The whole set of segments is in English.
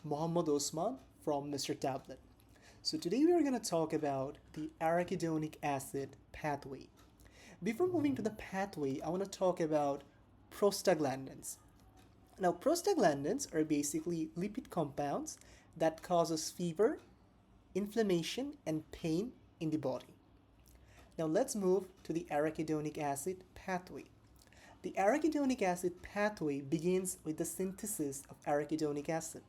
Mohammad Osman from Mr. Tablet. So today we are going to talk about the arachidonic acid pathway. Before moving to the pathway, I want to talk about prostaglandins. Now, prostaglandins are basically lipid compounds that causes fever, inflammation, and pain in the body. Now let's move to the arachidonic acid pathway. The arachidonic acid pathway begins with the synthesis of arachidonic acid.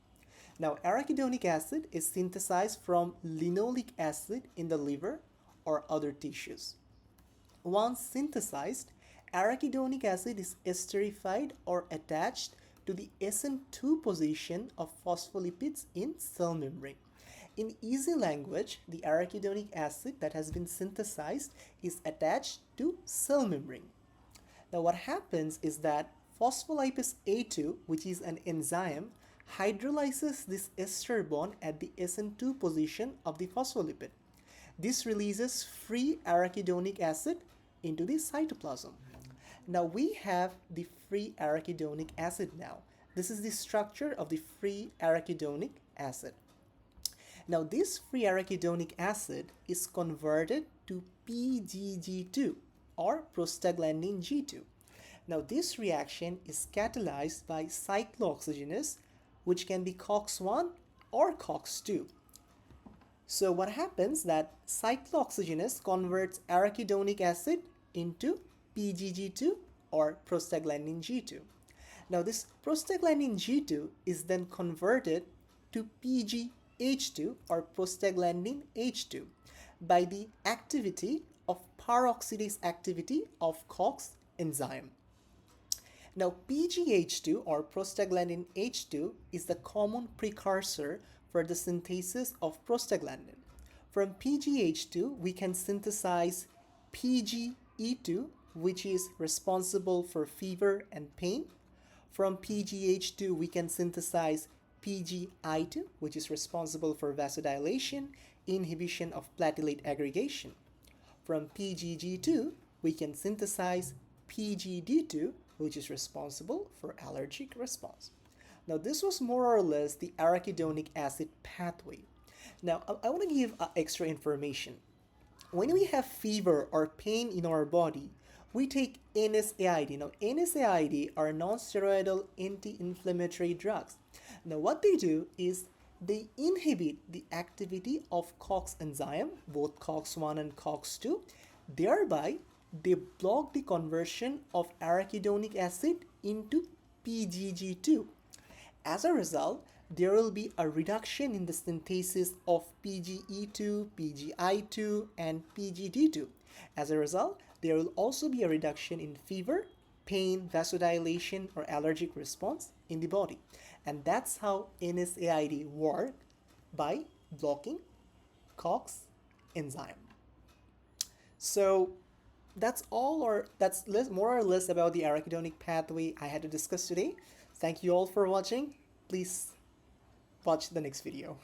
Now, arachidonic acid is synthesized from linoleic acid in the liver or other tissues. Once synthesized, arachidonic acid is esterified or attached to the SN2 position of phospholipids in cell membrane. In easy language, the arachidonic acid that has been synthesized is attached to cell membrane. Now what happens is that phospholipase A2, which is an enzyme, hydrolyzes this ester bond at the SN2 position of the phospholipid. This releases free arachidonic acid into the cytoplasm. Now we have the free arachidonic acid now. This is the structure of the free arachidonic acid. Now this free arachidonic acid is converted to PGG2 or prostaglandin G2. Now this reaction is catalyzed by cyclooxygenase, which can be COX-1 or COX-2. So what happens that cyclooxygenase converts arachidonic acid into PGG2 or prostaglandin G2. Now this prostaglandin G2 is then converted to PGH2 or prostaglandin H2 by the activity of peroxidase activity of COX enzyme. Now PGH2 or prostaglandin H2 is the common precursor for the synthesis of prostaglandin. From PGH2 we can synthesize PGE2, which is responsible for fever and pain. From PGH2 we can synthesize PGI2, which is responsible for vasodilation, inhibition of platelet aggregation. From PGG2 we can synthesize PGD2, which is responsible for allergic response. Now this was more or less the arachidonic acid pathway. Now I want to give extra information. When we have fever or pain in our body, we take NSAID. Now NSAID are non-steroidal anti-inflammatory drugs. Now what they do is they inhibit the activity of COX enzyme, both COX-1 and COX-2, thereby they block the conversion of arachidonic acid into PGG2. As a result, there will be a reduction in the synthesis of PGE2, PGI2, and PGD2. As a result, there will also be a reduction in fever, pain, vasodilation, or allergic response in the body. And that's how NSAID work, by blocking COX enzyme. So that's all, or that's more or less about the arachidonic pathway I had to discuss today. Thank you all for watching. Please watch the next video.